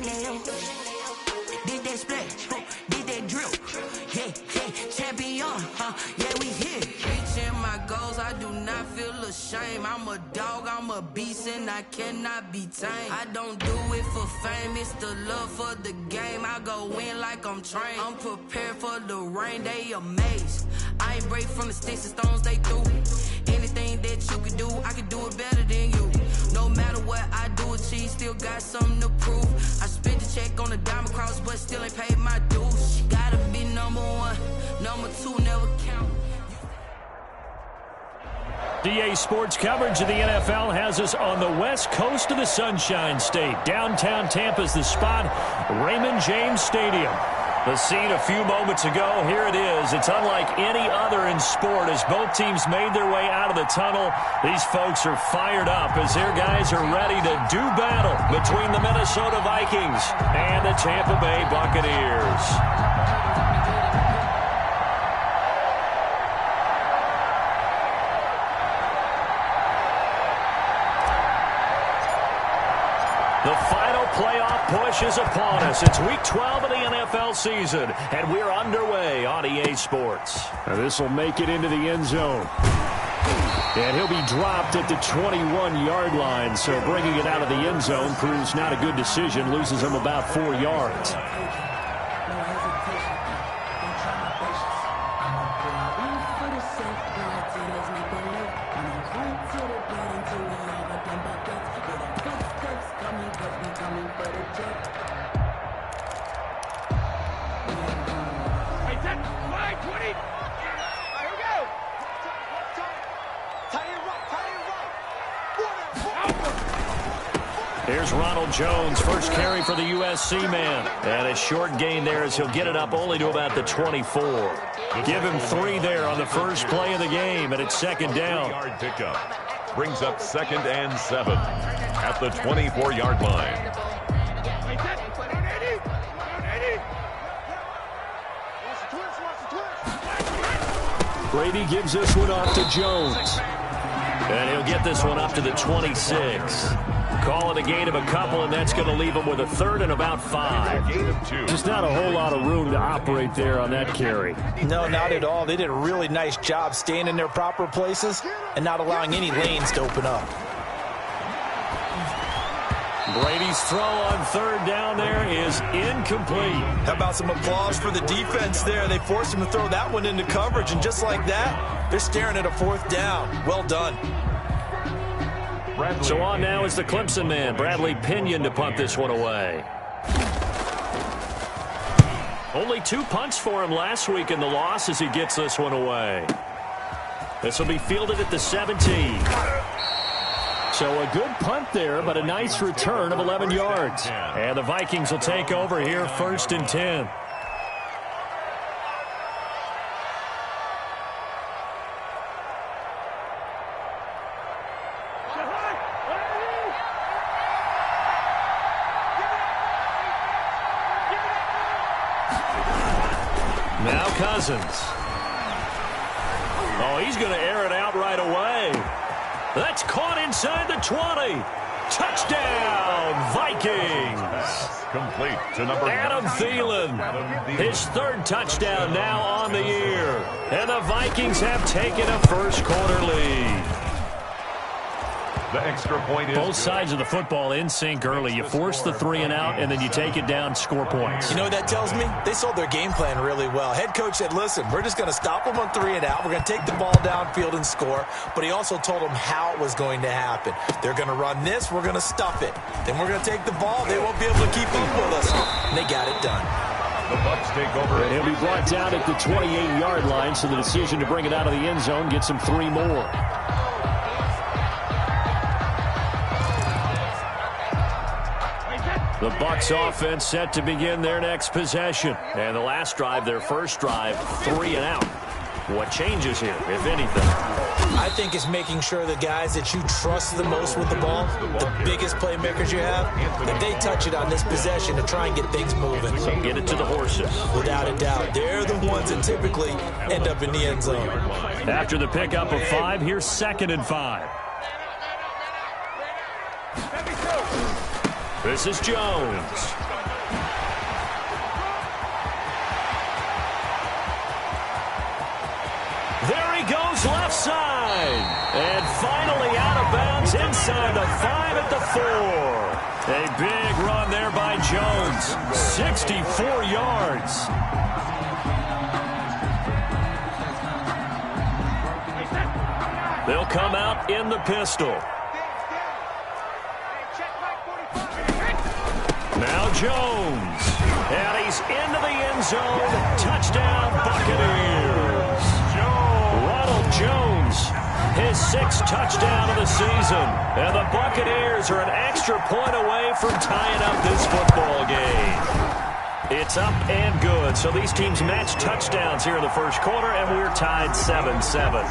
Did that splash, did that drip. Hey, champion, yeah, we here. Reaching my goals, I do not feel ashamed. I'm a dog, I'm a beast, and I cannot be tamed. I don't do it for fame, it's the love for the game. I go in like I'm trained. I'm prepared for the rain, they amazed. I ain't break from the sticks and stones they threw. Anything that you can do, I can do it better than you. No matter what I do, achieve, still got something to prove. I spent the check on the diamond cross, but still ain't paid my dues. Gotta be number one, number two never count. DA Sports coverage of the NFL has us on the west coast of the Sunshine State. Downtown Tampa's the spot, Raymond James Stadium. The scene a few moments ago, here it is. It's unlike any other in sport as both teams made their way out of the tunnel. These folks are fired up as their guys are ready to do battle between the Minnesota Vikings and the Tampa Bay Buccaneers. The final playoff push is upon us. It's Week 12 of the NFL season, and we're underway on EA Sports. Now this will make it into the end zone. And he'll be dropped at the 21-yard line, so bringing it out of the end zone proves not a good decision, loses him about 4 yards. Here's Ronald Jones, first carry for the USC man. And a short gain there as he'll get it up only to about the 24. Give him 3 there on the first play of the game, and it's second down. Yard pickup brings up 2nd and 7 at the 24-yard line. Brady gives this one off to Jones. And he'll get this one up to the 26. Call it a gain of a couple, and that's going to leave him with a 3rd and about 5. Gain of 2. Just not a whole lot of room to operate there on that carry. No, not at all. They did a really nice job staying in their proper places and not allowing any lanes to open up. Brady's throw on 3rd down there is incomplete. How about some applause for the defense there? They forced him to throw that one into coverage, and just like that, they're staring at a 4th down. Well done. So on now is the Clemson man, Bradley Pinion, to punt this one away. Only 2 punts for him last week in the loss as he gets this one away. This will be fielded at the 17. So a good punt there, but a nice return of 11 yards. And the Vikings will take over here, 1st and 10. Now Cousins. Oh, he's going to air it out right away. That's caught inside the 20. Touchdown, Vikings. Complete to number Adam Thielen. His 3rd touchdown now on the year. And the Vikings have taken a first-quarter lead. The extra point is Both sides of the football in sync early. You force the 3 and out, and then you take it down, score points. You know what that tells me? They sold their game plan really well. Head coach said, listen, we're just going to stop them on 3 and out. We're going to take the ball downfield and score. But he also told them how it was going to happen. They're going to run this. We're going to stuff it. Then we're going to take the ball. They won't be able to keep up with us. And they got it done. the Bucs take over. And he'll be brought down at the 28-yard line, so the decision to bring it out of the end zone gets him 3 more. The Bucs offense set to begin their next possession. And the last drive, their first drive, 3 and out. What changes here, if anything? I think it's making sure the guys that you trust the most with the ball, the biggest playmakers you have, that they touch it on this possession to try and get things moving. So get it to the horses. Without a doubt. They're the ones that typically end up in the end zone. After the pickup of 5, here's 2nd and 5. This is Jones. Jones left side. And finally out of bounds inside the 5 at the 4. A big run there by Jones. 64 yards. They'll come out in the pistol. Now Jones. And he's into the end zone. Touchdown, Buccaneers. Ronald Jones, his 6th touchdown of the season. And the Buccaneers are an extra point away from tying up this football game. It's up and good. So these teams match touchdowns here in the first quarter, and we're tied 7-7.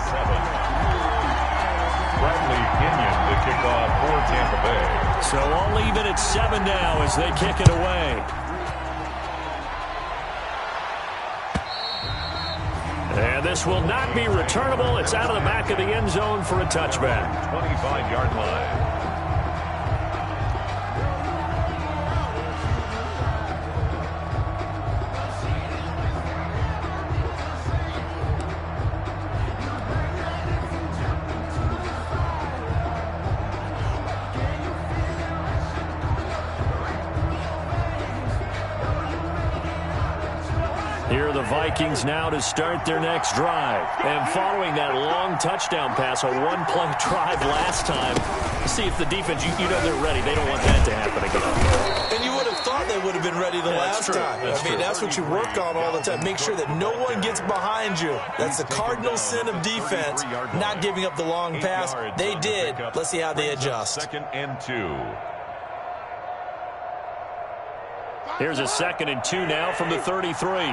Bradley Kenyon to kick off for Tampa Bay. So all even at 7 now as they kick it away. And this will not be returnable. It's out of the back of the end zone for a touchback. 25-yard line. Here are the Vikings now to start their next drive. And following that long touchdown pass, a one-play drive last time, see if the defense, you know they're ready. They don't want that to happen again. And you would have thought they would have been ready the last time. That's what you work on all the time. Make sure that no one gets behind you. That's the cardinal sin of defense, not giving up the long pass. They did. Let's see how they adjust. 2nd and 2. Here's a 2nd and 2 now from the 33.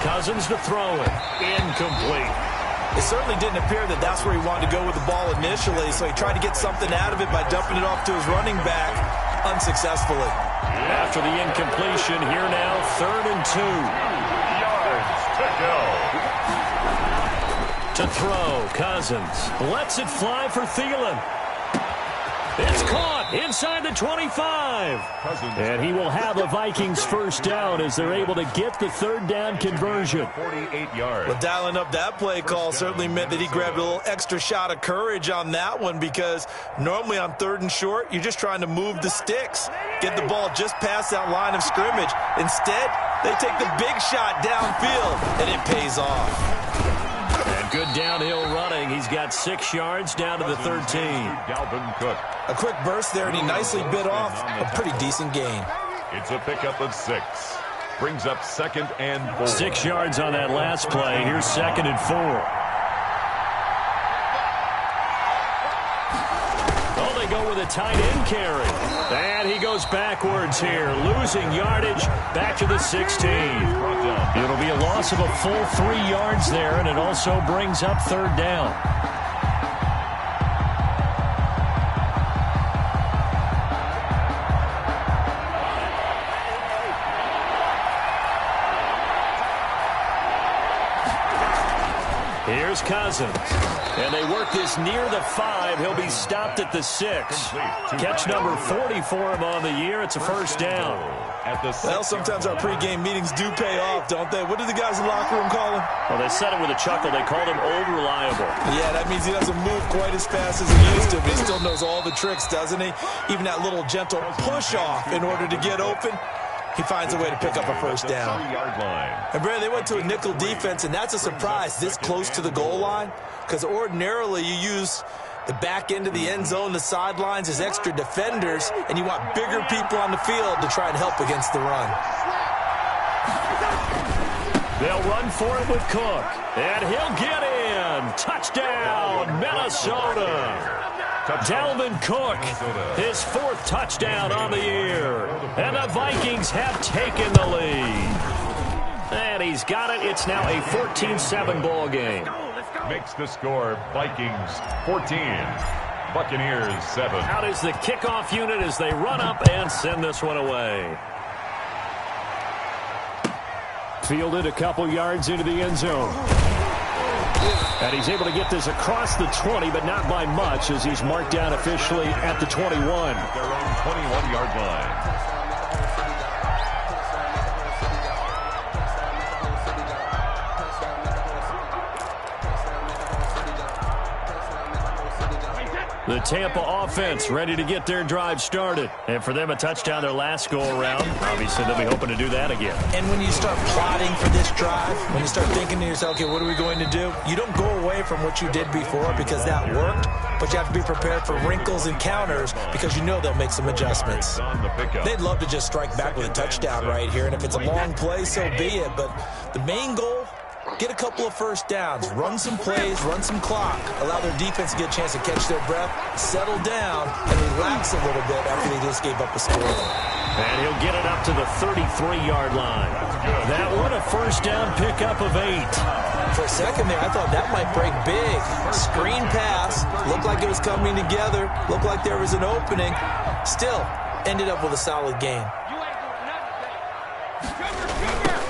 Cousins to throw it. Incomplete. It certainly didn't appear that that's where he wanted to go with the ball initially, so he tried to get something out of it by dumping it off to his running back unsuccessfully. After the incompletion, here now, 3rd and 2. Yards to go. To throw, Cousins lets it fly for Thielen. It's caught inside the 25. And he will have a Vikings first down as they're able to get the 3rd down conversion. 48 yards. Well, dialing up that play call certainly meant that he grabbed a little extra shot of courage on that one, because normally on 3rd and short, you're just trying to move the sticks, get the ball just past that line of scrimmage. Instead, they take the big shot downfield, and it pays off. Good downhill running. He's got 6 yards down to the 13. Dalvin Cook. A quick burst there, and he nicely bit off a pretty decent gain. It's a pickup of 6. Brings up 2nd and 4. 6 yards on that last play. Here's 2nd and 4. Oh, they go with a tight end carry. And he goes backwards here, losing yardage back to the 16. It'll be a loss of a full 3 yards there, and it also brings up 3rd down. Here's Cousins. And they work this near the 5. He'll be stopped at the 6. Catch number 40 for him on the year. It's a first down. Well, sometimes our pregame meetings do pay off, don't they? What do the guys in the locker room call him? Well, they said it with a chuckle. They called him Old Reliable. Yeah, that means he doesn't move quite as fast as he used to, but he still knows all the tricks, doesn't he? Even that little gentle push-off in order to get open. He finds a way to pick up a first down. And, Brandon, they went to a nickel defense, and that's a surprise this close to the goal line, because ordinarily you use the back end of the end zone, the sidelines as extra defenders, and you want bigger people on the field to try and help against the run. They'll run for it with Cook, and he'll get in. Touchdown, Minnesota. Dalvin Cook, his 4th touchdown on the year. And the Vikings have taken the lead. And he's got it. It's now a 14-7 ball game. Makes the score Vikings 14, Buccaneers 7. Out is the kickoff unit as they run up and send this one away. Fielded a couple yards into the end zone. And he's able to get this across the 20, but not by much, as he's marked down officially at the 21. Their own 21-yard line. The Tampa offense ready to get their drive started. And for them, a touchdown their last go-around. Obviously, they'll be hoping to do that again. And when you start plotting for this drive, when you start thinking to yourself, okay, what are we going to do? You don't go away from what you did before because that worked, but you have to be prepared for wrinkles and counters because you know they'll make some adjustments. They'd love to just strike back with a touchdown right here, and if it's a long play, so be it. But the main goal, get a couple of first downs, run some plays, run some clock, allow their defense to get a chance to catch their breath, settle down, and relax a little bit after they just gave up a score. And he'll get it up to the 33-yard line. That one, a first down pickup of 8. For a second there, I thought that might break big. Screen pass, looked like it was coming together, looked like there was an opening. Still, ended up with a solid gain.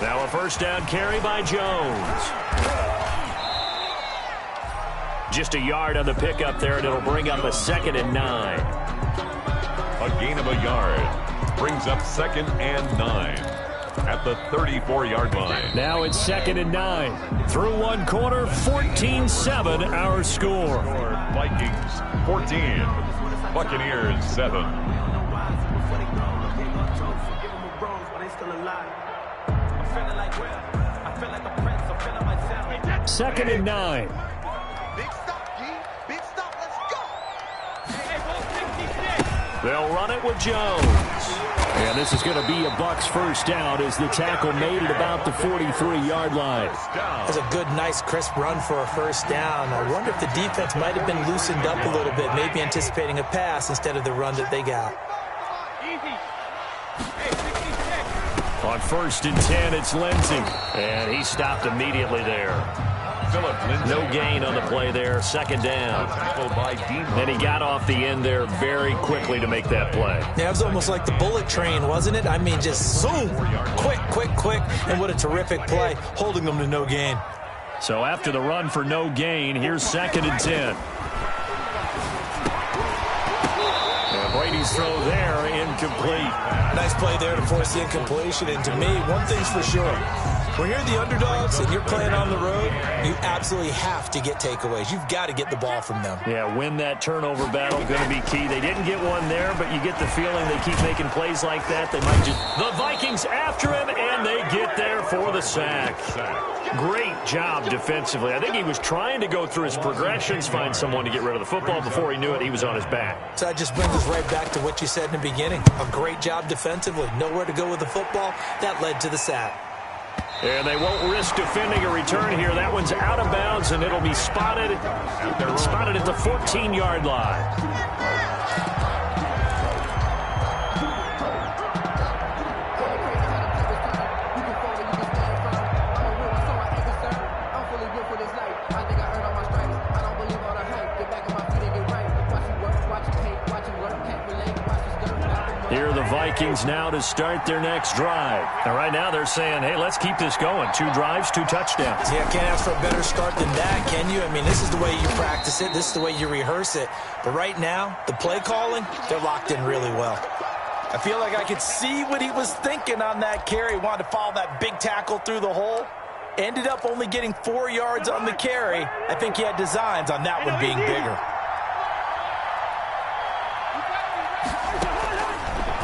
Now a first down carry by Jones. Just a yard on the pickup there, and it'll bring up a 2nd and 9. A gain of a yard brings up 2nd and 9 at the 34-yard line. Now it's 2nd and 9. Through one quarter, 14-7 our score. Vikings 14, Buccaneers 7. 2nd and 9. They'll run it with Jones. And this is going to be a Bucs first down as the tackle made it about the 43-yard line. That's a good, nice, crisp run for a first down. I wonder if the defense might have been loosened up a little bit, maybe anticipating a pass instead of the run that they got. On 1st and 10, it's Lindsey. And he stopped immediately there. No gain on the play there. 2nd down. And he got off the end there very quickly to make that play. Yeah, it was almost like the bullet train, wasn't it? I mean, just zoom. Quick, quick, quick. And what a terrific play, holding them to no gain. So after the run for no gain, here's 2nd and 10. And Brady's throw there, incomplete. Nice play there to force the incompletion. And to me, one thing's for sure. When you're the underdogs and you're playing on the road, you absolutely have to get takeaways. You've got to get the ball from them. Yeah, win that turnover battle, going to be key. They didn't get one there, but you get the feeling they keep making plays like that. They might just... The Vikings after him, and they get there for the sack. Great job defensively. I think he was trying to go through his progressions, find someone to get rid of the football. Before he knew it, he was on his back. So that just brings us right back to what you said in the beginning. A great job defensively. Nowhere to go with the football. That led to the sack. And they won't risk defending a return here. That one's out of bounds, and it'll be spotted at the 14-yard line. Here are the Vikings now to start their next drive. And right now they're saying, hey, let's keep this going. 2 drives, 2 touchdowns. Yeah, can't ask for a better start than that, can you? I mean, this is the way you practice it. This is the way you rehearse it. But right now, the play calling, they're locked in really well. I feel like I could see what he was thinking on that carry. He wanted to follow that big tackle through the hole. Ended up only getting 4 yards on the carry. I think he had designs on that one being bigger.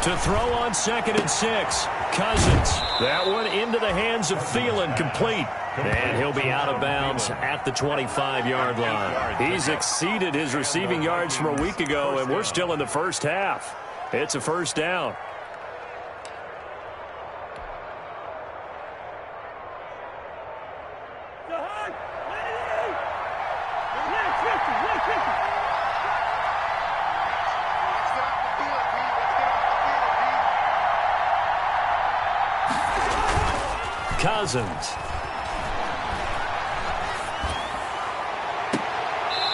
To throw on 2nd and 6, Cousins. That one into the hands of Thielen, complete. And he'll be out of bounds at the 25-yard line. He's exceeded his receiving yards from a week ago, and we're still in the first half. It's a first down. Cousins.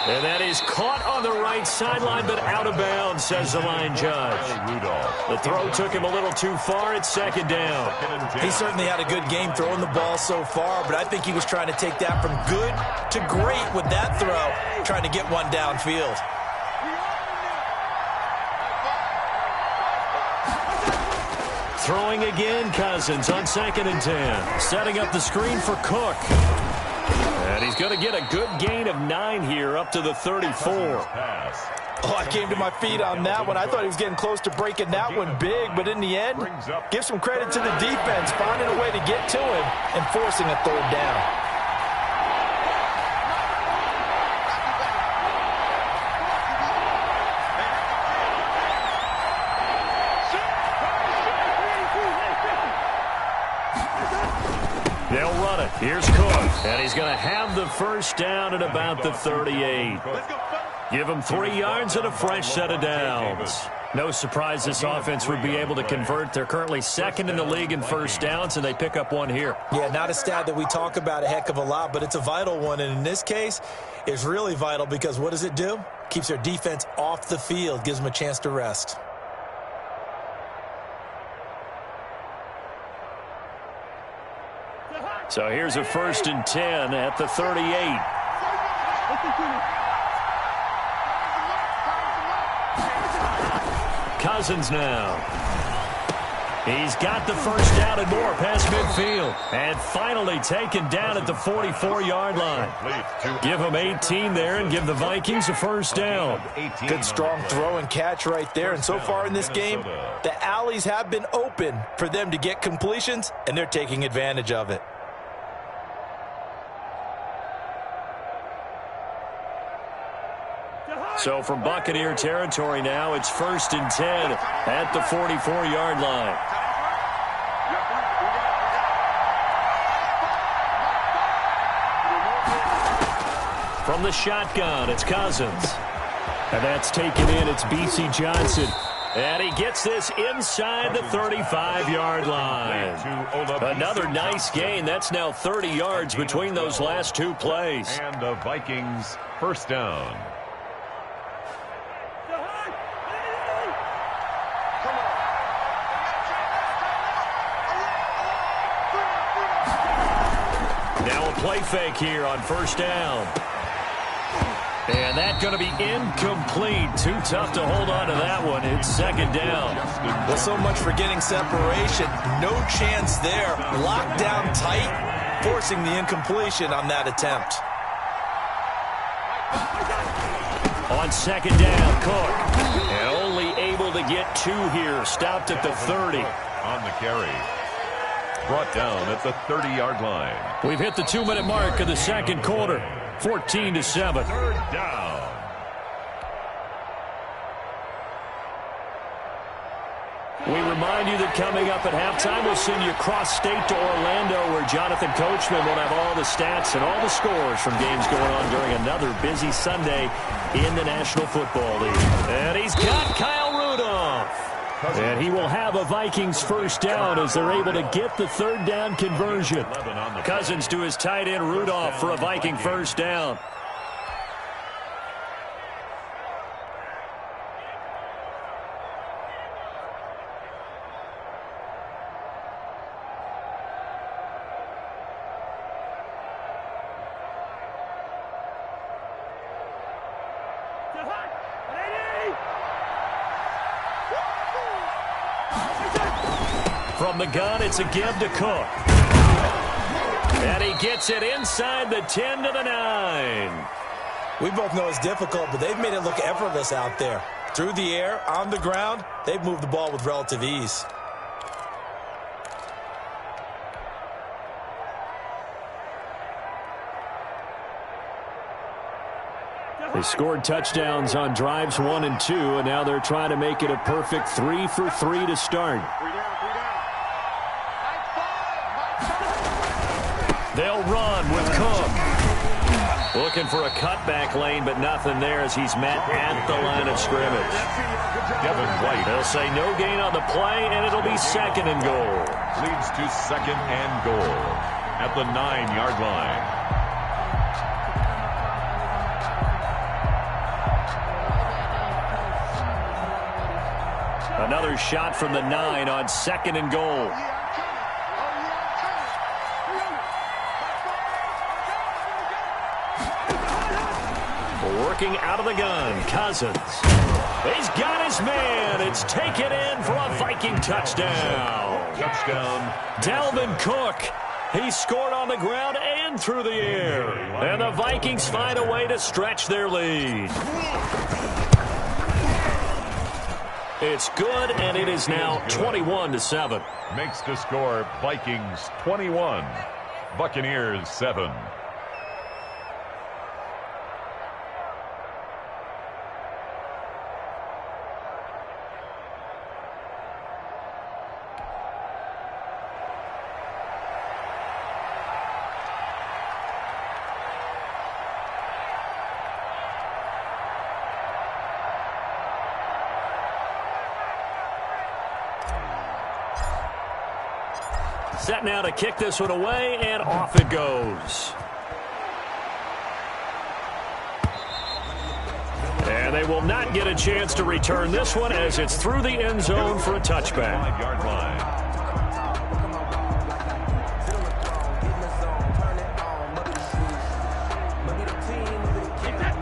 And that is caught on the right sideline, but out of bounds, says the line judge. The throw took him a little too far. It's 2nd down. He certainly had a good game throwing the ball so far, but I think he was trying to take that from good to great with that throw, trying to get one downfield. Throwing again, Cousins on 2nd and 10. Setting up the screen for Cook. And he's going to get a good gain of 9 here up to the 34. Oh, I came to my feet on that one. I thought he was getting close to breaking that one big, but in the end, give some credit to the defense, finding a way to get to him and forcing a third down. They'll run it. Here's Cook. And he's going to have the first down at about the 38. Give him 3 yards and a fresh set of downs. No surprise this offense would be able to convert. They're currently second in the league in first downs, and they pick up one here. Yeah, not a stat that we talk about a heck of a lot, but it's a vital one. And in this case, it's really vital because what does it do? Keeps their defense off the field, gives them a chance to rest. So here's a 1st and 10 at the 38. Cousins now. He's got the first down and more past midfield. And finally taken down at the 44-yard line. Give him 18 there and give the Vikings a first down. Good strong throw and catch right there. And so far in this game, the alleys have been open for them to get completions, and they're taking advantage of it. So from Buccaneer territory now, it's 1st and 10 at the 44-yard line. From the shotgun, it's Cousins. And that's taken in. It's B.C. Johnson. And he gets this inside the 35-yard line. Another nice gain. That's now 30 yards between those last 2 plays. And the Vikings first down. Now a play fake here on first down. And that's going to be incomplete. Too tough to hold on to that one. It's 2nd down. Well, so much for getting separation. No chance there. Locked down tight, forcing the incompletion on that attempt. On 2nd down, Cook. And only able to get 2 here. Stopped at the 30. On the carry. Brought down at the 30-yard line. We've hit the 2-minute mark of the 2nd quarter. 14-7. 3rd down. We remind you that coming up at halftime, we'll send you cross-state to Orlando, where Jonathan Coachman will have all the stats and all the scores from games going on during another busy Sunday in the National Football League. And he's got Kyle Rudolph. And he will have a Vikings first down as they're able to get the 3rd down conversion. Cousins to his tight end Rudolph for a Viking first down. From the gun, it's a give to Cook. And he gets it inside the 10 to the 9. We both know it's difficult, but they've made it look effortless out there. Through the air, on the ground, they've moved the ball with relative ease. They scored touchdowns on drives 1 and 2, and now they're trying to make it a perfect 3 for 3 to start. They'll run with Cook. Looking for a cutback lane, but nothing there as he's met at the line of scrimmage. Devin White. They'll say no gain on the play, and it'll be 2nd and goal. Leads to 2nd and goal at the 9-yard line. Another shot from the 9 on 2nd and goal. Working out of the gun, Cousins. He's got his man. It's taken in for a Viking touchdown. Touchdown. Dalvin Cook. He scored on the ground and through the air. And the Vikings find a way to stretch their lead. It's good, and it is now 21-7. Makes the score Vikings 21, Buccaneers 7. Set now to kick this one away, and off it goes. And they will not get a chance to return this one as it's through the end zone for a touchback. 5-yard line.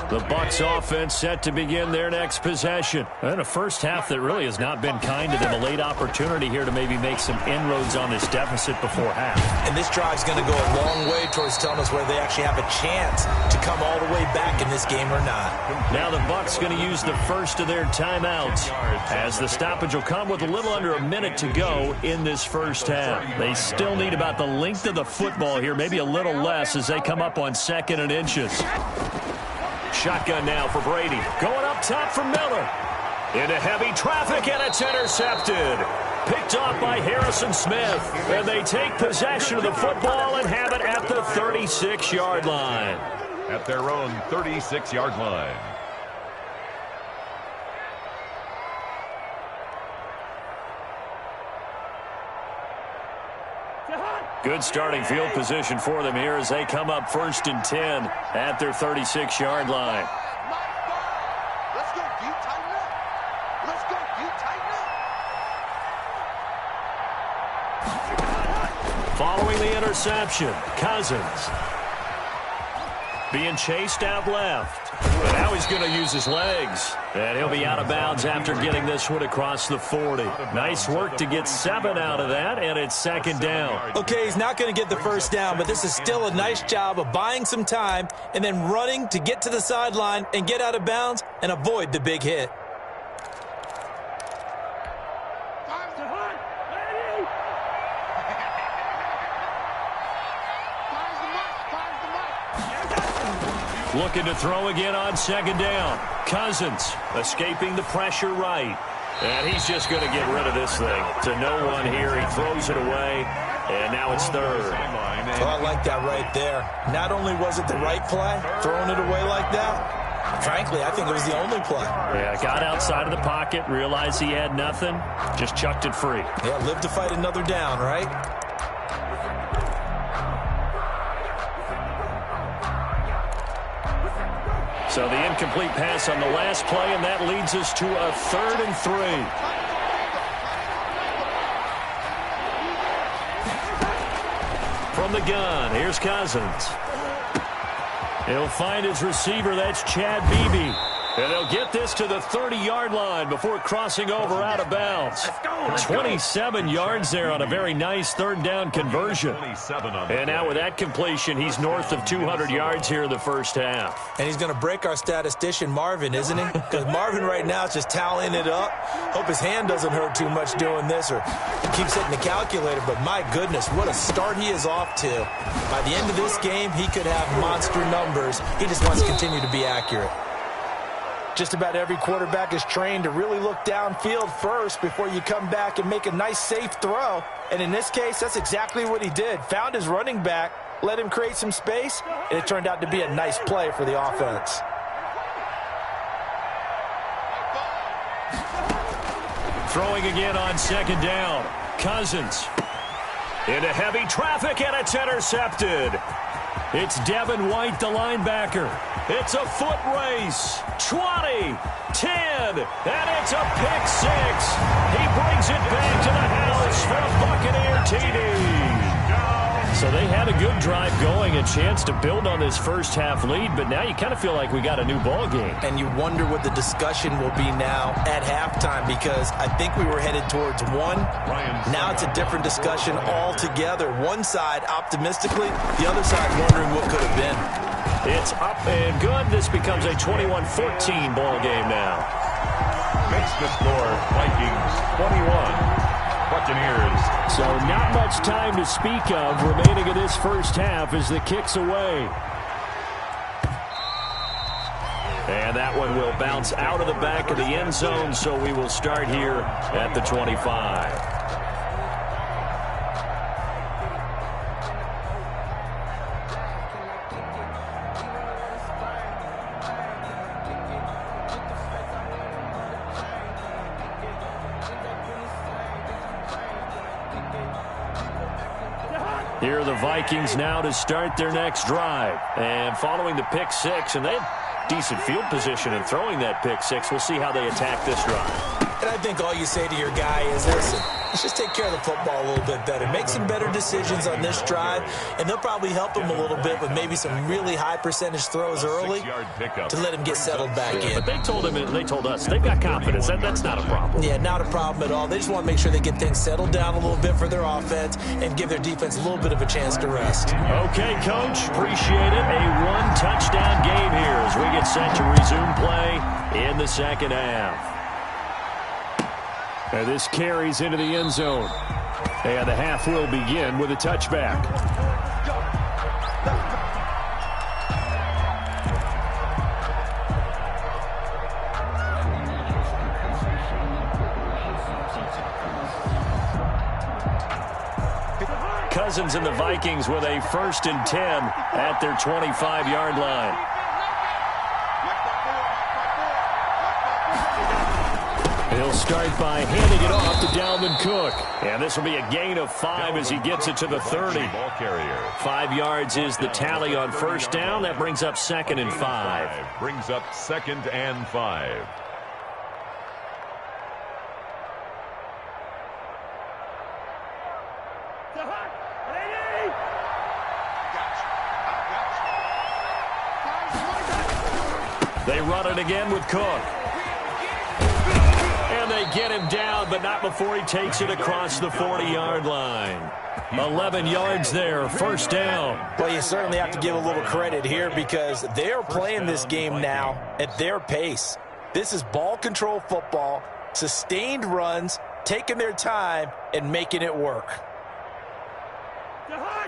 The Bucs offense set to begin their next possession. And a first half that really has not been kind to them. A late opportunity here to maybe make some inroads on this deficit before half. And this drive's going to go a long way towards telling us whether they actually have a chance to come all the way back in this game or not. Now the Bucs going to use the first of their timeouts, as the stoppage will come with a little under a minute to go in this first half. They still need about the length of the football here, maybe a little less as they come up on 2nd and inches. Shotgun now for Brady. Going up top for Miller. Into heavy traffic, and it's intercepted. Picked off by Harrison Smith. And they take possession of the football and have it at the 36-yard line. At their own 36-yard line. Good starting field position for them here as they come up 1st and 10 at their 36-yard line. Let's go, D. Tighten up. Let's go, D. Tighten up. Following the interception, Cousins being chased out left. But now he's going to use his legs. And he'll be out of bounds after getting this one across the 40. Nice work to get 7 out of that, and it's 2nd down. Okay, he's not going to get the first down, but this is still a nice job of buying some time and then running to get to the sideline and get out of bounds and avoid the big hit. Looking to throw again on 2nd down. Cousins escaping the pressure right. And he's just going to get rid of this thing. To no one here. He throws it away. And now it's 3rd. Well, I like that right there. Not only was it the right play, throwing it away like that, frankly, I think it was the only play. Yeah, got outside of the pocket, realized he had nothing, just chucked it free. Yeah, live to fight another down, right? So the incomplete pass on the last play, and that leads us to a 3rd and 3. From the gun, here's Cousins. He'll find his receiver, that's Chad Beebe. And they'll get this to the 30-yard line before crossing over out of bounds. 27 yards there on a very nice 3rd down conversion. And now with that completion, he's north of 200 yards here in the first half. And he's going to break our statistician, Marvin, isn't he? Because Marvin right now is just tallying it up. Hope his hand doesn't hurt too much doing this or keeps hitting the calculator. But my goodness, what a start he is off to. By the end of this game, he could have monster numbers. He just wants to continue to be accurate. Just about every quarterback is trained to really look downfield first before you come back and make a nice, safe throw. And in this case, that's exactly what he did. Found his running back, let him create some space, and it turned out to be a nice play for the offense. Throwing again on 2nd down. Cousins into heavy traffic, and it's intercepted. It's Devin White, the linebacker. It's a foot race. 20, 10, and it's a pick 6. He brings it back to the house for a Buccaneer TD. So they had a good drive going, a chance to build on this first half lead, but now you kind of feel like we got a new ball game. And you wonder what the discussion will be now at halftime, because I think we were headed towards one. Now it's a different discussion altogether. One side optimistically, the other side wondering what could have been. It's up and good. This becomes a 21-14 ball game now. makes the score Vikings 21, Buccaneers. So not much time to speak of remaining in this first half as the kick's away. And that one will bounce out of the back of the end zone, so we will start here at the 25. Here are the Vikings now to start their next drive. And following the pick six, and they had decent field position in throwing that pick six. We'll see how they attack this drive. And I think all you say to your guy is, listen, let's just take care of the football a little bit better. Make some better decisions on this drive, and they'll probably help him a little bit with maybe some really high percentage throws early to let him get settled back in. But they told him, and they told us, they've got confidence. That's not a problem. Yeah, not a problem at all. They just want to make sure they get things settled down a little bit for their offense and give their defense a little bit of a chance to rest. Okay, Coach, appreciate it. A one-touchdown game here as we get set to resume play in the second half. And this carries into the end zone. And the half will begin with a touchback. Cousins and the Vikings with a 1st and 10 at their 25-yard line. He'll start by handing it off to Dalvin Cook. And this will be a gain of 5 as he gets it to the 30. 5 yards is the tally on first down. That brings up 2nd and 5. Brings up 2nd and 5. They run it again with Cook. And they get him down, but not before he takes it across the 40-yard line. 11 yards there, 1st down. Well, you certainly have to give a little credit here because they're playing this game now at their pace. This is ball control football, sustained runs, taking their time, and making it work.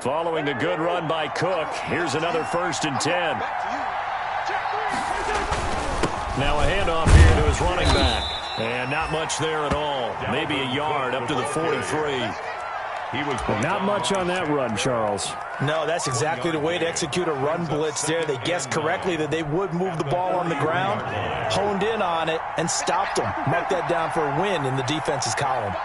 Following the good run by Cook, here's another 1st and 10. Now a handoff here to his running back. And not much there at all. Maybe a yard up to the 43. Not much on that run, Charles. No, that's exactly the way to execute a run blitz there. They guessed correctly that they would move the ball on the ground, honed in on it, and stopped them. Mark that down for a win in the defense's column.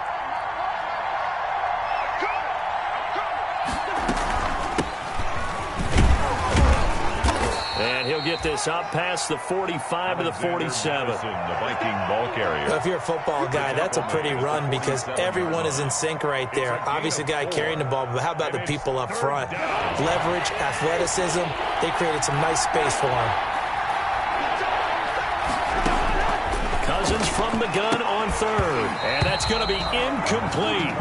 And he'll get this up past the 45 to the 47. The Viking ball carrier. If you're a football guy, that's a pretty run because everyone is in sync right there. Obviously, the guy carrying the ball, but how about the people up front? Leverage, athleticism, they created some nice space for him. Cousins from the gun on 3rd. And that's going to be incomplete.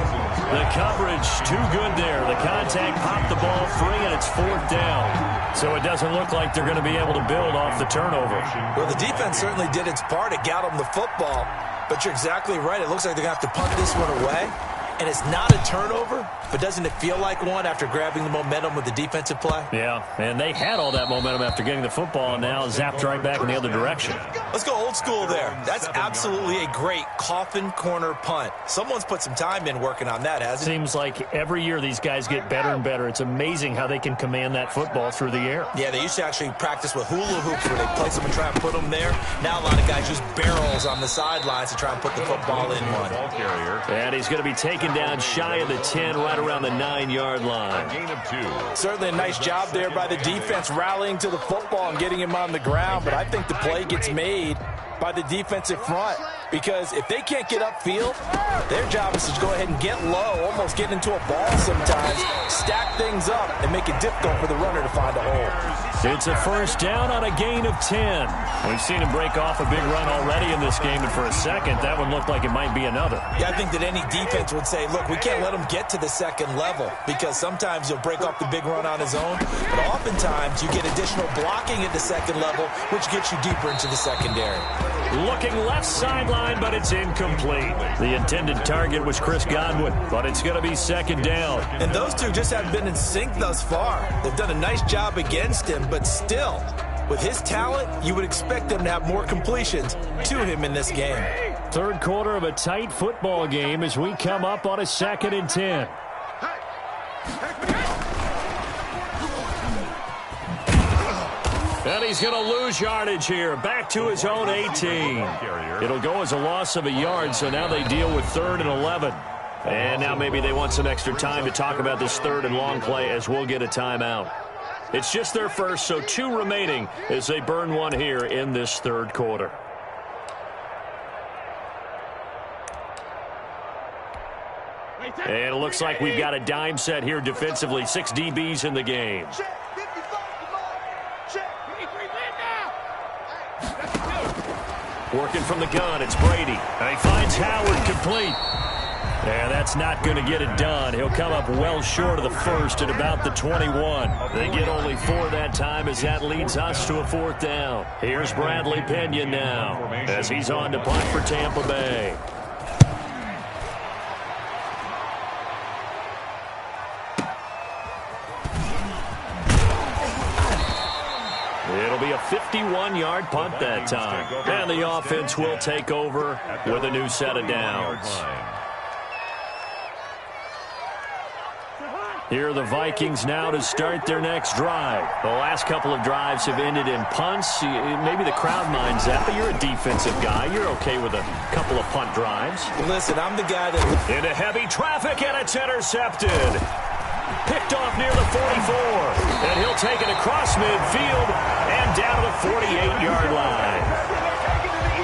The coverage too good there. The contact popped the ball free, and it's 4th down. So it doesn't look like they're going to be able to build off the turnover. Well, the defense certainly did its part. It got them the football. But you're exactly right. It looks like they're going to have to punt this one away. And it's not a turnover, but doesn't it feel like one after grabbing the momentum with the defensive play? Yeah, and they had all that momentum after getting the football and now zapped right back in the other direction. Let's go old school there. That's absolutely a great coffin corner punt. Someone's put some time in working on that, hasn't it? Seems like every year these guys get better and better. It's amazing how they can command that football through the air. Yeah, they used to actually practice with hula hoops where they place them and try and put them there. Now a lot of guys use barrels on the sidelines to try and put the football in one. And he's going to be taken down shy of the 10, right around the 9-yard line. Gain of 2. Certainly a nice job there by the defense rallying to the football and getting him on the ground, but I think the play gets made by the defensive front because if they can't get upfield, their job is to go ahead and get low, almost get into a ball sometimes, stack things up, and make it difficult for the runner to find a hole. It's a first down on a gain of 10. We've seen him break off a big run already in this game, and for a second, that one looked like it might be another. Yeah, I think that any defense would say, look, we can't let him get to the second level because sometimes he'll break off the big run on his own, but oftentimes you get additional blocking at the second level, which gets you deeper into the secondary. Looking left sideline, but it's incomplete. The intended target was Chris Godwin, but it's going to be second down. And those two just haven't been in sync thus far. They've done a nice job against him, but still, with his talent, you would expect them to have more completions to him in this game. Third quarter of a tight football game as we come up on a 2nd and 10. And he's going to lose yardage here. Back to his own 18. It'll go as a loss of a yard, so now they deal with 3rd and 11. And now maybe they want some extra time to talk about this 3rd and long play as we'll get a timeout. It's just their first, so 2 remaining as they burn one here in this 3rd quarter. And it looks like we've got a dime set here defensively. 6 DBs in the game. Working from the gun, it's Brady. And he finds Howard complete. And that's not going to get it done. He'll come up well short of the first at about the 21. They get only 4 that time as that leads us to a 4th down. Here's Bradley Pena now as he's on to punt for Tampa Bay. It'll be a 51-yard punt that time. And the offense will take over with a new set of downs. Here are the Vikings now to start their next drive. The last couple of drives have ended in punts. Maybe the crowd minds that, but you're a defensive guy. You're okay with a couple of punt drives. Listen, I'm the guy that... Into heavy traffic, and it's intercepted. Picked off near the 44. And he'll take it across midfield and down to the 48-yard line.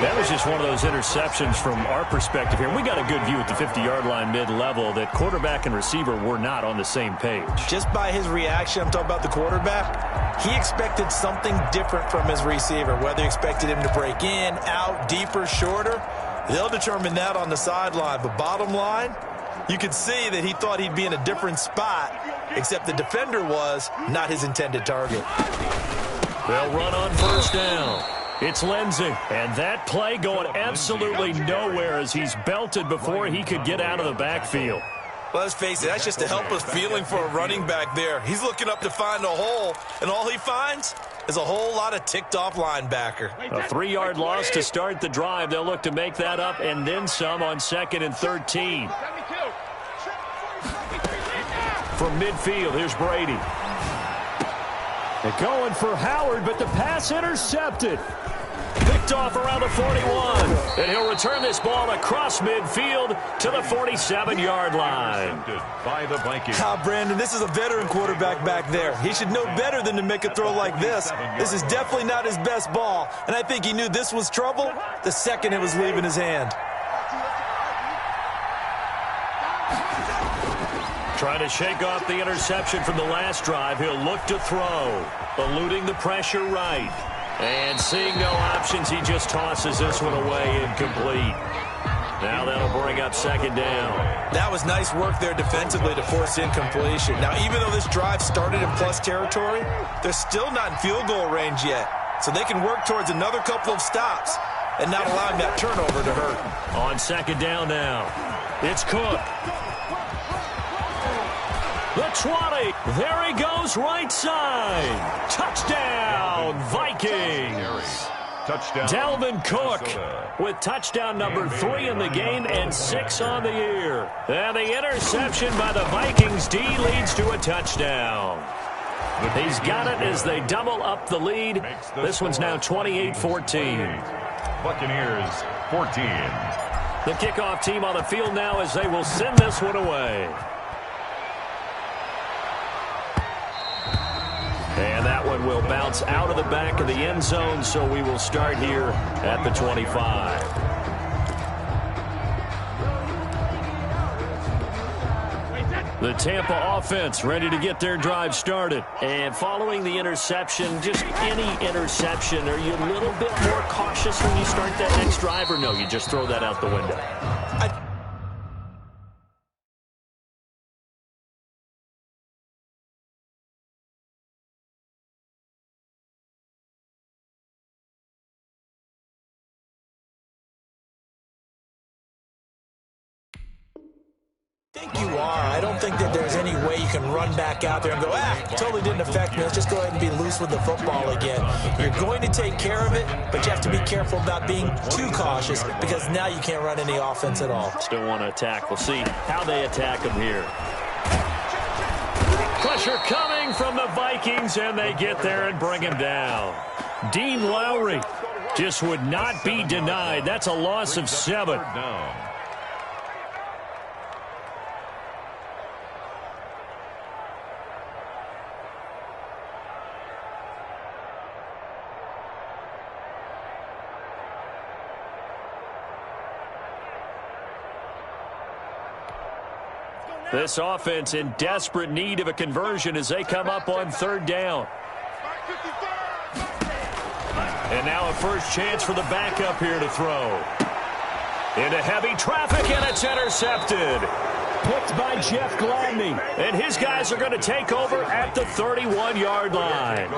That was just one of those interceptions from our perspective here. We got a good view at the 50-yard line mid-level that quarterback and receiver were not on the same page. Just by his reaction, I'm talking about the quarterback, he expected something different from his receiver. Whether he expected him to break in, out, deeper, shorter, they'll determine that on the sideline. But bottom line, you could see that he thought he'd be in a different spot, except the defender was not his intended target. They'll run on first down. It's Lindsey, and that play going absolutely nowhere as he's belted before he could get out of the backfield. Well, let's face it, that's just a helpless feeling for a running back there. He's looking up to find a hole, and all he finds is a whole lot of ticked-off linebacker. A 3-yard loss to start the drive. They'll look to make that up and then some on 2nd and 13. From midfield, here's Brady. They're going for Howard, but the pass intercepted. Picked off around the 41. And he'll return this ball across midfield to the 47-yard line. By the Vikings. Brandon, this is a veteran quarterback back there. He should know better than to make a throw like this. This is definitely not his best ball. And I think he knew this was trouble the second it was leaving his hand. Trying to shake off the interception from the last drive. He'll look to throw. Eluding the pressure right. And seeing no options, he just tosses this one away incomplete. Now that'll bring up 2nd down. That was nice work there defensively to force incompletion. Now, even though this drive started in plus territory, they're still not in field goal range yet. So they can work towards another couple of stops and not allowing that turnover to hurt. On 2nd down now, it's Cook. The 20. There he goes right side. Touchdown, Vikings. Touchdown. Dalvin Cook with touchdown number 3 in the game and 6 on the year. And the interception by the Vikings D leads to a touchdown. He's got it as they double up the lead. This one's now 28-14. Buccaneers 14. The kickoff team on the field now as they will send this one away. And that one will bounce out of the back of the end zone, so we will start here at the 25. The Tampa offense ready to get their drive started. And following the interception, just any interception, are you a little bit more cautious when you start that next drive, or no, you just throw that out the window? I think you are. I don't think that there's any way you can run back out there and go, totally didn't affect me. Let's just go ahead and be loose with the football again. You're going to take care of it, but you have to be careful about being too cautious because now you can't run any offense at all. Still want to attack. We'll see how they attack him here. Pressure coming from the Vikings, and they get there and bring him down. Dean Lowry just would not be denied. That's a loss of 7. This offense in desperate need of a conversion as they come up on 3rd down. And now a first chance for the backup here to throw. Into heavy traffic, and it's intercepted. Picked by Jeff Gladney. And his guys are going to take over at the 31-yard line.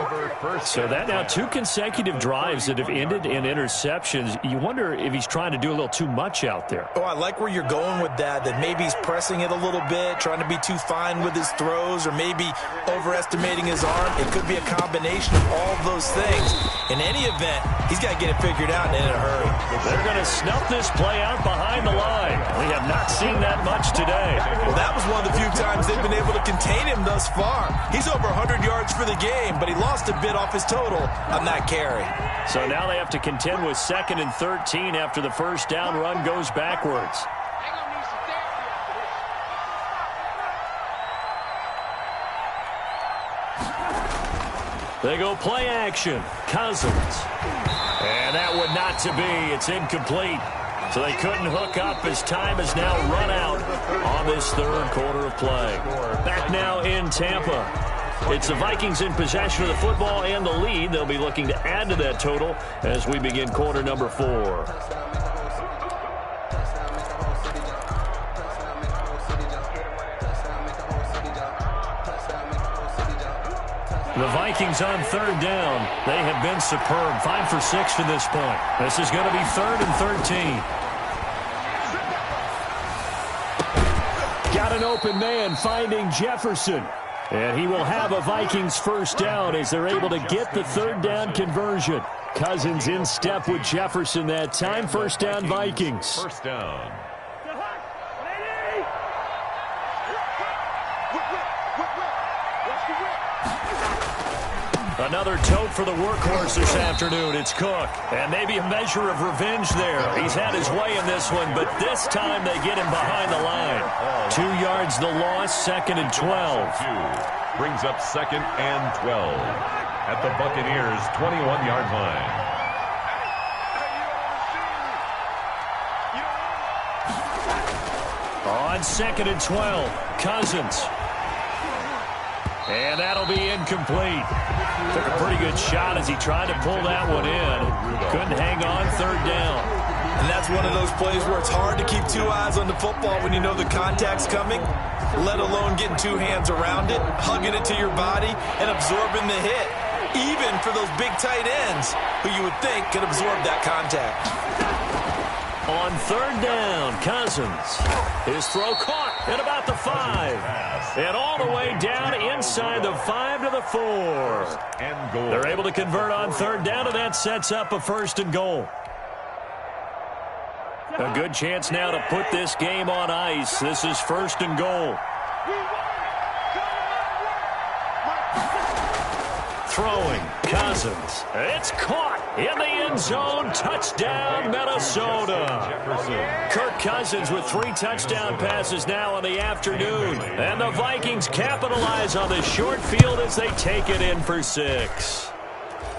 So that now 2 consecutive drives that have ended in interceptions. You wonder if he's trying to do a little too much out there. Oh, I like where you're going with that maybe he's pressing it a little bit, trying to be too fine with his throws, or maybe overestimating his arm. It could be a combination of all of those things. In any event, he's got to get it figured out and in a hurry. They're going to snuff this play out behind the line. We have not seen that much today. Well, that was one of the few times they've been able to contain him thus far. He's over 100 yards for the game, but he lost a bit off his total on that carry. So now they have to contend with 2nd and 13 after the first down run goes backwards. They go play action. Cousins. And that would not to be. It's incomplete. So they couldn't hook up as time has now run out on this 3rd quarter of play. Back now in Tampa. It's the Vikings in possession of the football and the lead. They'll be looking to add to that total as we begin quarter number 4. The Vikings on 3rd down. They have been superb. 5 for 6 to this point. This is going to be 3rd and 13. Got an open man finding Jefferson. And he will have a Vikings first down as they're able to get the 3rd down conversion. Cousins in step with Jefferson that time. First down, Vikings. First down. Another tote for the workhorse this afternoon. It's Cook. And maybe a measure of revenge there. He's had his way in this one, but this time they get him behind the line. 2 yards the loss, 2nd and 12. Brings up 2nd and 12 at the Buccaneers' 21-yard line. On 2nd and 12, Cousins. And that'll be incomplete. Took a pretty good shot as he tried to pull that one in. Couldn't hang on 3rd down. And that's one of those plays where it's hard to keep 2 eyes on the football when you know the contact's coming, let alone getting 2 hands around it, hugging it to your body, and absorbing the hit. Even for those big tight ends who you would think could absorb that contact. On 3rd down, Cousins. His throw caught at about the 5. And all the way down inside the 5 to the 4. And goal. They're able to convert on 3rd down, and that sets up a 1st and goal. A good chance now to put this game on ice. This is 1st and goal. Throwing, Cousins. It's caught in the end zone. Touchdown, Minnesota. Kirk Cousins with 3 touchdown passes now on the afternoon. And the Vikings capitalize on the short field as they take it in for 6.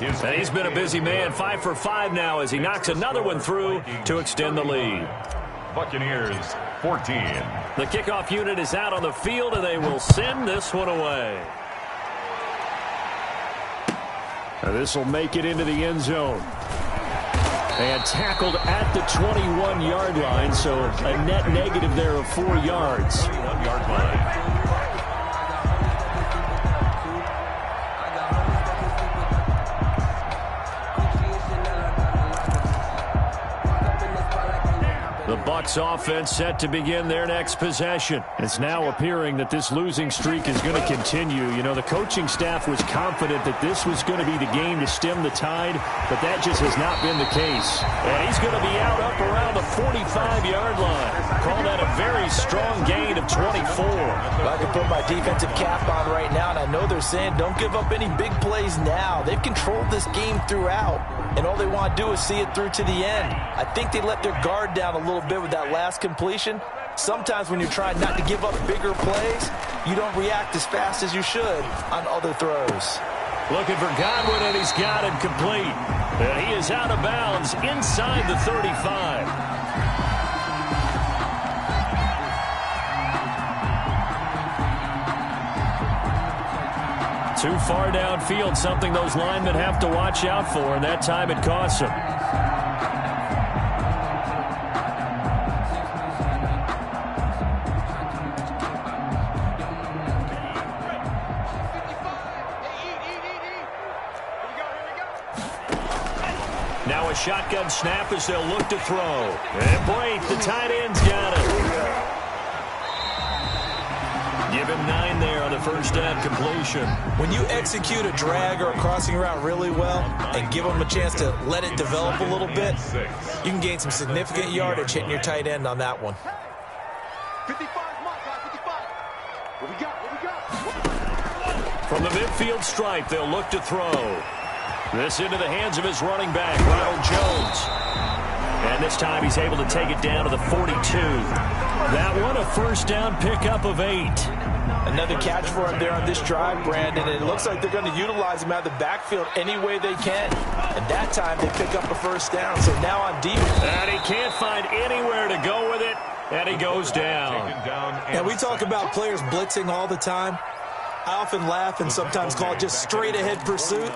And he's been a busy man. 5 for 5 now as he knocks another one through to extend the lead. Buccaneers 14. The kickoff unit is out on the field, and they will send this one away. This will make it into the end zone. And tackled at the 21-yard line, so a net negative there of 4 yards. 21-yard line. The Bucs offense set to begin their next possession. It's now appearing that this losing streak is going to continue. You know, the coaching staff was confident that this was going to be the game to stem the tide, but that just has not been the case. And he's going to be out up around the 45-yard line. Call that a very strong gain of 24. Well, I can put my defensive cap on right now, and I know they're saying don't give up any big plays now. They've controlled this game throughout, and all they want to do is see it through to the end. I think they let their guard down a little bit with that last completion. Sometimes when you're trying not to give up bigger plays, you don't react as fast as you should on other throws. Looking for Godwin, and he's got it complete. And he is out of bounds inside the 35. Too far downfield, something those linemen have to watch out for, and that time it costs them. Now a shotgun snap as they'll look to throw. And Blake, the tight end's got it. Give him 9 there on the first down completion. When you execute a drag or a crossing route really well and give them a chance to let it develop a little bit, you can gain some significant yardage hitting your tight end on that one. 55, my guy, 55. What we got? From the midfield stripe, they'll look to throw. This into the hands of his running back, Ronald Jones. And this time he's able to take it down to the 42. That one a first down pickup of 8. Another catch for him there on this drive, Brandon. And it looks like they're going to utilize him out of the backfield any way they can. And that time they pick up a first down. So now on defense. And he can't find anywhere to go with it. And he goes down. And we talk about players blitzing all the time. I often laugh and sometimes call it just straight ahead pursuit.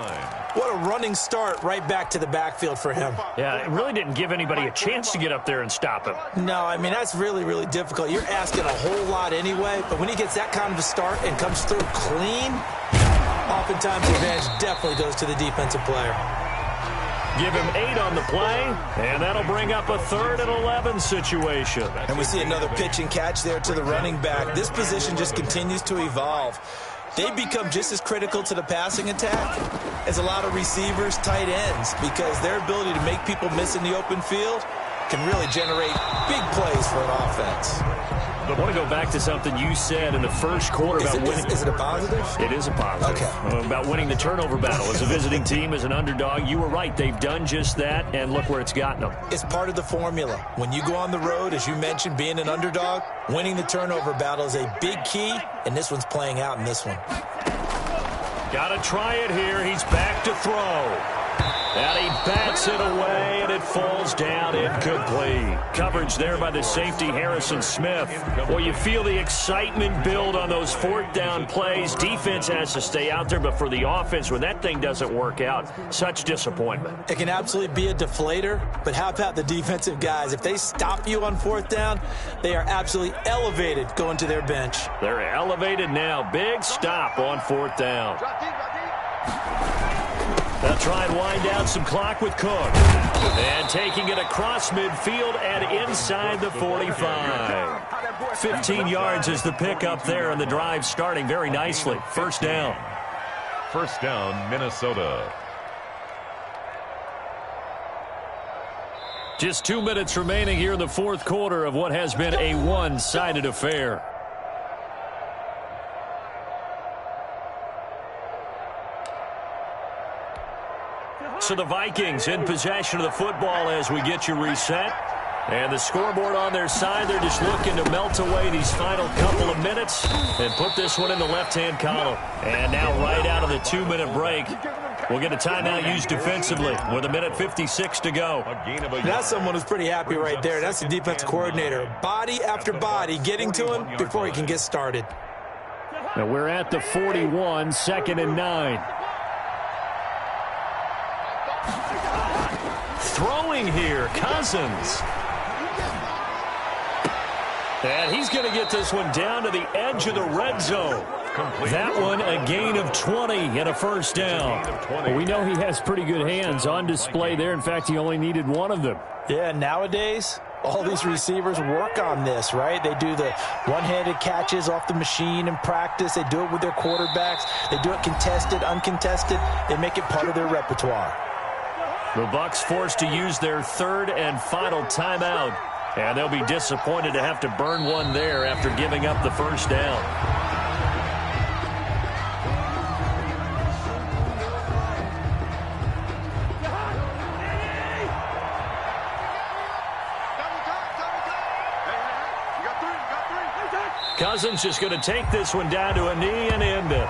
What a running start right back to the backfield for him. Yeah, it really didn't give anybody a chance to get up there and stop him. No, I mean, that's really, really difficult. You're asking a whole lot anyway, but when he gets that kind of a start and comes through clean, oftentimes the advantage definitely goes to the defensive player. Give him 8 on the play, and that'll bring up a 3rd and 11 situation. And we see another pitch and catch there to the running back. This position just continues to evolve. They become just as critical to the passing attack as a lot of receivers, tight ends, because their ability to make people miss in the open field can really generate big plays for an offense. I want to go back to something you said in the first quarter about winning. Is it a positive? It is a positive. Okay. About winning the turnover battle as a visiting team, as an underdog. You were right. They've done just that, and look where it's gotten them. It's part of the formula. When you go on the road, as you mentioned, being an underdog, winning the turnover battle is a big key, and this one's playing out in this one. Got to try it here. He's back to throw. And he bats it away, and it falls down incomplete. Coverage there by the safety, Harrison Smith. Well, you feel the excitement build on those 4th down plays. Defense has to stay out there, but for the offense, when that thing doesn't work out, such disappointment. It can absolutely be a deflator, but how about the defensive guys? If they stop you on 4th down, they are absolutely elevated going to their bench. They're elevated now. Big stop on 4th down. They'll try and wind down some clock with Cook. And taking it across midfield and inside the 45. 15 yards is the pickup there, and the drive starting very nicely. First down. First down, Minnesota. Just 2 minutes remaining here in the 4th quarter of what has been a one-sided affair. So the Vikings in possession of the football as we get you reset. And the scoreboard on their side, they're just looking to melt away these final couple of minutes and put this one in the left-hand column. And now right out of the 2-minute break, We'll get a timeout used defensively with 1:56 to go. That's someone who's pretty happy right there. That's the defense coordinator. Body after body getting to him before he can get started. Now we're at the 41, 2nd and 9. Throwing here, Cousins. And he's going to get this one down to the edge of the red zone. That one a gain of 20 and a first down. Well, we know he has pretty good hands on display there. In fact, he only needed one of them. Yeah, nowadays, all these receivers work on this, right? They do the one-handed catches off the machine in practice. They do it with their quarterbacks. They do it contested, uncontested. They make it part of their repertoire. The Bucs forced to use their 3rd and final timeout. And they'll be disappointed to have to burn one there after giving up the first down. Cousins just going to take this one down to a knee and end it.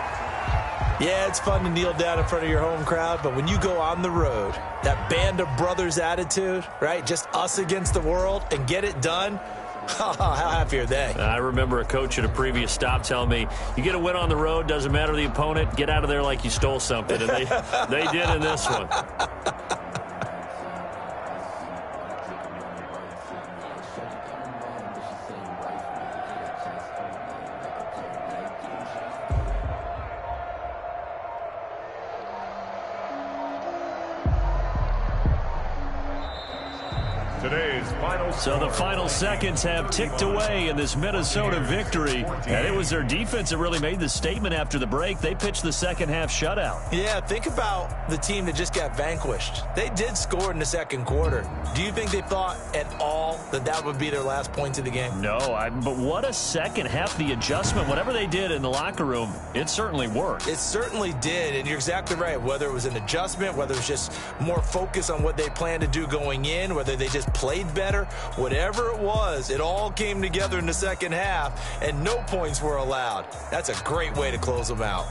Yeah, it's fun to kneel down in front of your home crowd, but when you go on the road, that band of brothers attitude, right, just us against the world, and get it done, how happy are they? I remember a coach at a previous stop telling me, you get a win on the road, doesn't matter the opponent, get out of there like you stole something, and they did in this one. So the final seconds have ticked away in this Minnesota victory. And it was their defense that really made the statement after the break. They pitched the second half shutout. Yeah, think about the team that just got vanquished. They did score in the second quarter. Do you think they thought at all that that would be their last points of the game? No, but what a second half. The adjustment, whatever they did in the locker room, it certainly worked. It certainly did, and you're exactly right. Whether it was an adjustment, whether it was just more focus on what they planned to do going in, whether they just played better, whatever it was, it all came together in the second half, and no points were allowed. That's a great way to close them out.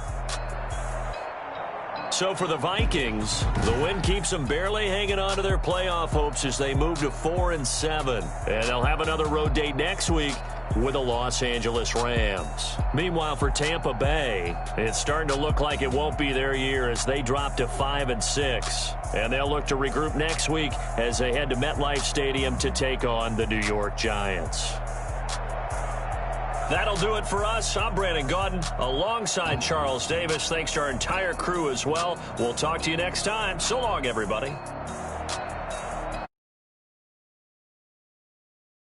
So for the Vikings, the win keeps them barely hanging on to their playoff hopes as they move to 4-7. And they'll have another road date next week with the Los Angeles Rams. Meanwhile, for Tampa Bay, it's starting to look like it won't be their year as they drop to 5-6. And they'll look to regroup next week as they head to MetLife Stadium to take on the New York Giants. That'll do it for us. I'm Brandon Gaudin alongside Charles Davis. Thanks to our entire crew as well. We'll talk to you next time. So long, everybody.